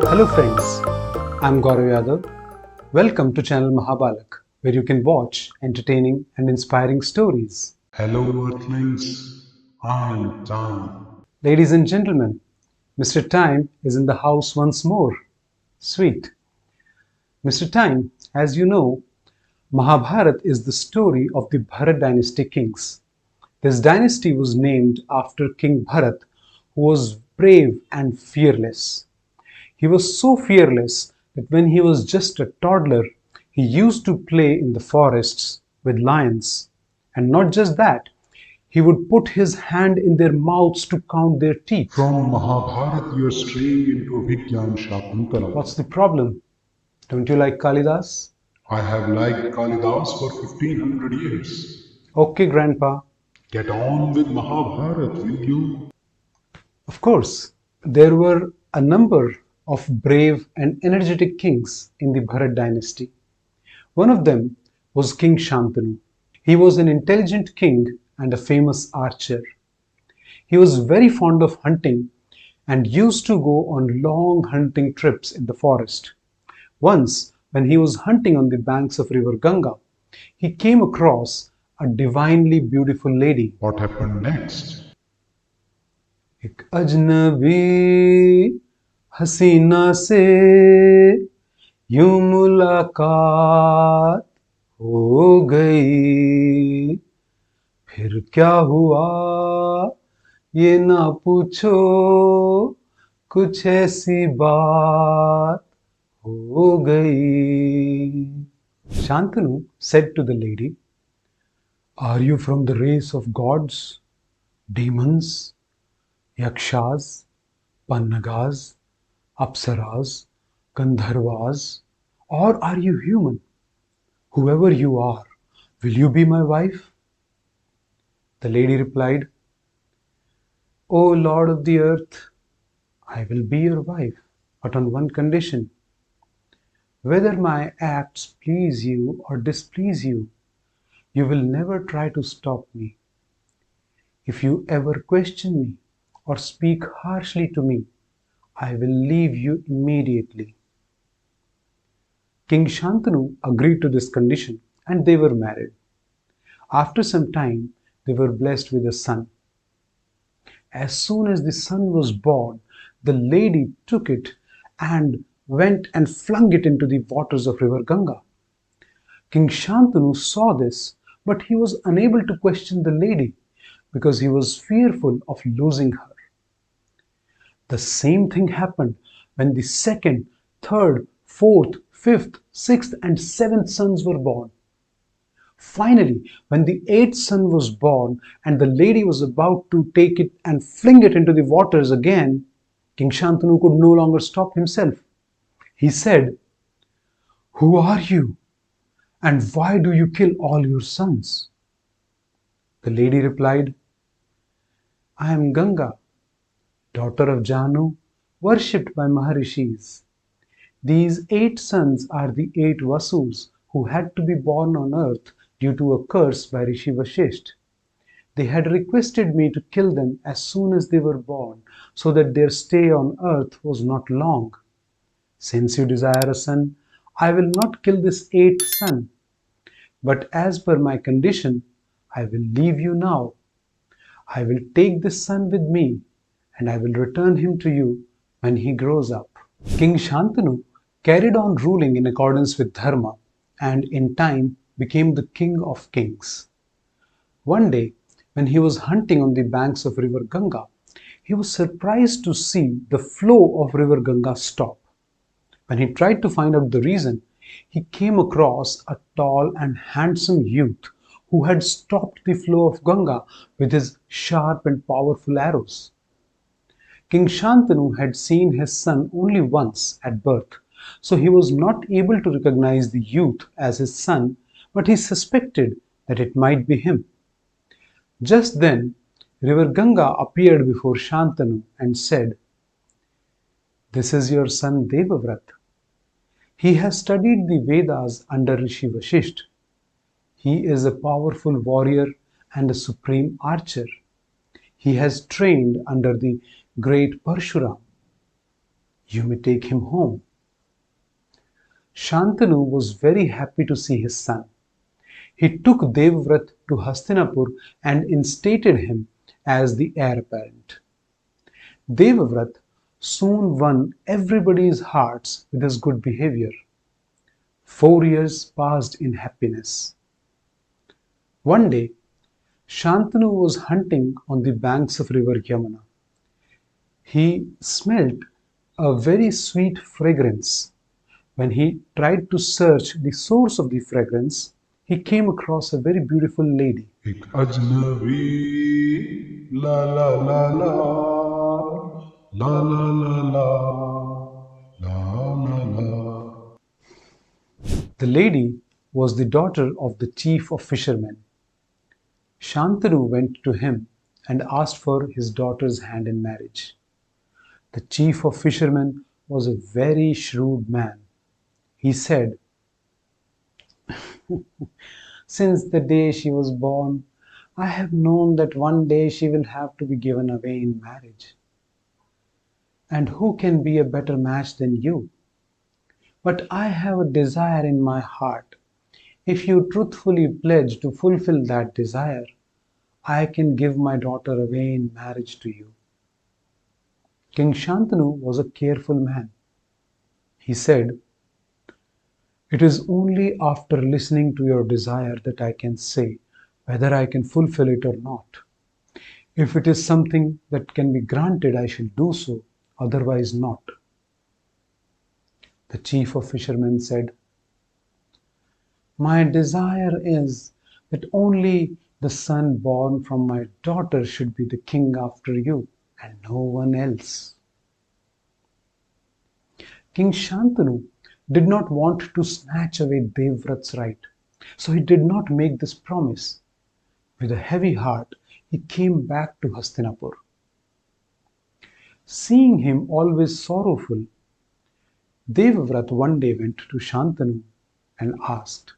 Hello friends, I'm Gaurav. Welcome to channel Mahabalak, where you can watch entertaining and inspiring stories. Hello, Earthlings. I'm Time. Ladies and gentlemen, Mr. Time is in the house once more. Sweet. Mr. Time, as you know, Mahabharat is the story of the Bharat dynasty kings. This dynasty was named after King Bharat, who was brave and fearless. He was so fearless that when he was just a toddler, he used to play in the forests with lions. And not just that, he would put his hand in their mouths to count their teeth. From Mahabharat, you're straying into Vigyan Shakuntala. What's the problem? Don't you like Kalidas? I have liked Kalidas for 1500 years. Okay, Grandpa. Get on with Mahabharat, will you? Of course, there were a number of brave and energetic kings in the Bharat dynasty. One of them was King Shantanu. He was an intelligent king and a famous archer. He was very fond of hunting and used to go on long hunting trips in the forest. Once, when he was hunting on the banks of river Ganga, he came across a divinely beautiful lady. What happened next? एक अजनबी हसीना से यूं मुलाकात हो गई, फिर क्या हुआ ये ना पूछो, कुछ ऐसी बात हो गई. Shantanu said to the lady, "Are you from the race of gods, demons, yakshas, pannagas, apsaras, gandharvas, or are you human? Whoever you are, will you be my wife?" The lady replied, "O Lord of the earth, I will be your wife, but on one condition. Whether my acts please you or displease you, you will never try to stop me. If you ever question me or speak harshly to me, I will leave you immediately." King Shantanu agreed to this condition and they were married. After some time, they were blessed with a son. As soon as the son was born, the lady took it and went and flung it into the waters of river Ganga. King Shantanu saw this, but he was unable to question the lady because he was fearful of losing her. The same thing happened when the second, third, fourth, fifth, sixth, and seventh sons were born. Finally, when the eighth son was born and the lady was about to take it and fling it into the waters again, King Shantanu could no longer stop himself. He said, "Who are you? And why do you kill all your sons?" The lady replied, "I am Ganga, daughter of Janu, worshipped by Maharishis. These 8 sons are the 8 Vasus who had to be born on earth due to a curse by Rishi Vashisht. They had requested me to kill them as soon as they were born, so that their stay on earth was not long. Since you desire a son, I will not kill this 8th son. But as per my condition, I will leave you now. I will take this son with me, and I will return him to you when he grows up." King Shantanu carried on ruling in accordance with dharma and in time became the king of kings. One day, when he was hunting on the banks of river Ganga, he was surprised to see the flow of river Ganga stop. When he tried to find out the reason, he came across a tall and handsome youth who had stopped the flow of Ganga with his sharp and powerful arrows. King Shantanu had seen his son only once at birth, so he was not able to recognize the youth as his son, but he suspected that it might be him. Just then, river Ganga appeared before Shantanu and said, "This is your son Devavrat. He has studied the Vedas under Rishi Vashisht. He is a powerful warrior and a supreme archer. He has trained under the great Parshuram. You may take him home." Shantanu was very happy to see his son. He took Devavrat to Hastinapur and instated him as the heir apparent. Devavrat soon won everybody's hearts with his good behavior. 4 years passed in happiness. One day, Shantanu was hunting on the banks of river Yamuna. He smelt a very sweet fragrance. When he tried to search the source of the fragrance, he came across a very beautiful lady. एक अजनबी ला ला ला ला ला ला ला ला ला ला ला. The lady was the daughter of the chief of fishermen. Shantanu went to him and asked for his daughter's hand in marriage. The chief of fishermen was a very shrewd man. He said, "Since the day she was born, I have known that one day she will have to be given away in marriage. And who can be a better match than you? But I have a desire in my heart. If you truthfully pledge to fulfill that desire, I can give my daughter away in marriage to you." King Shantanu was a careful man. He said, "It is only after listening to your desire that I can say whether I can fulfill it or not. If it is something that can be granted, I shall do so, otherwise not." The chief of fishermen said, "My desire is that only the son born from my daughter should be the king after you, and no one else." King Shantanu did not want to snatch away Devvrat's right, so he did not make this promise. With a heavy heart, he came back to Hastinapur. Seeing him always sorrowful, Devavrat one day went to Shantanu and asked,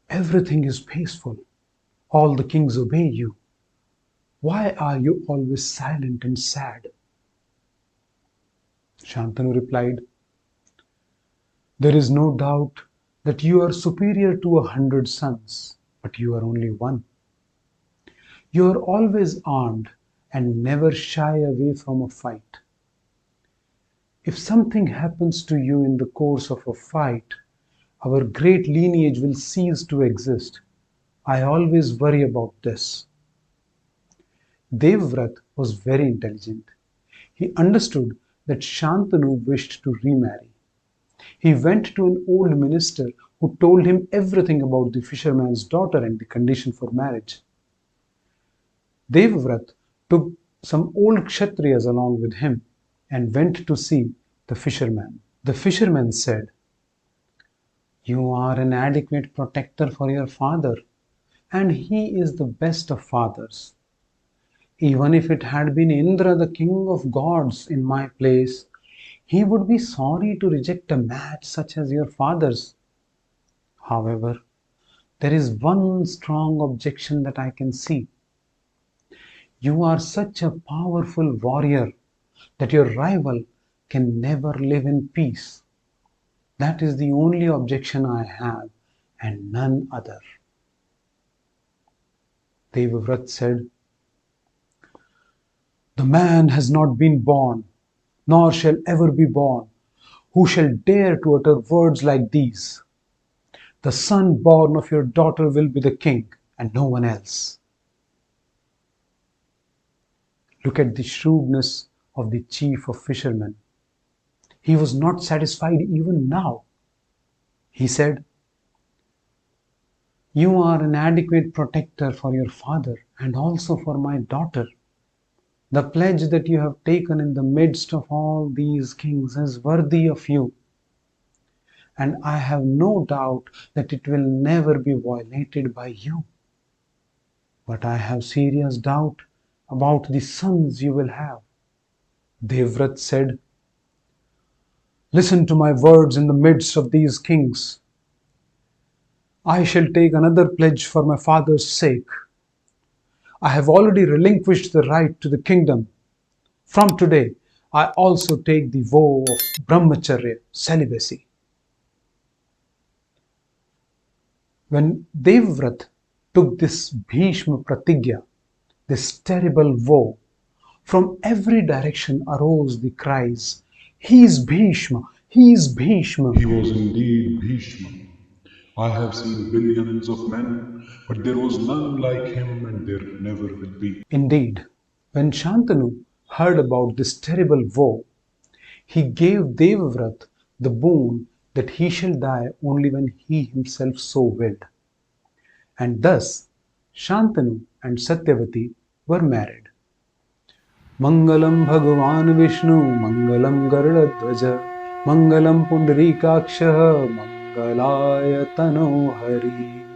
"Everything is peaceful. All the kings obey you. Why are you always silent and sad?" Shantanu replied, "There is no doubt that you are superior to 100 sons, but you are only one. You are always armed and never shy away from a fight. If something happens to you in the course of a fight, our great lineage will cease to exist. I always worry about this." Devvrat was very intelligent. He understood that Shantanu wished to remarry. He went to an old minister who told him everything about the fisherman's daughter and the condition for marriage. Devavrat took some old Kshatriyas along with him and went to see the fisherman. The fisherman said, "You are an adequate protector for your father, and he is the best of fathers. Even if it had been Indra, the king of gods, in my place, he would be sorry to reject a match such as your father's. However, there is one strong objection that I can see. You are such a powerful warrior that your rival can never live in peace. That is the only objection I have, and none other." Devavrat said, "The man has not been born, nor shall ever be born, who shall dare to utter words like these. The son born of your daughter will be the king, and no one else." Look at the shrewdness of the chief of fishermen. He was not satisfied even now. He said, "You are an adequate protector for your father and also for my daughter. The pledge that you have taken in the midst of all these kings is worthy of you, and I have no doubt that it will never be violated by you. But I have serious doubt about the sons you will have." Devvrat said, "Listen to my words in the midst of these kings. I shall take another pledge for my father's sake. I have already relinquished the right to the kingdom. From today, I also take the vow of brahmacharya, celibacy. When Devavrat took this Bhishma Pratigya, this terrible vow, from every direction arose the cries, "He is Bhishma! He is Bhishma!" He was indeed Bhishma. I have seen billions of men, but there was none like him and there never will be. Indeed, when Shantanu heard about this terrible vow, he gave Devavrat the boon that he shall die only when he himself so willed. And thus Shantanu and Satyavati were married. Mangalam Bhagavan Vishnu, Mangalam Garudaധ്വജ, Mangalam Pundarikaksha, Mangalaya Tano Hari.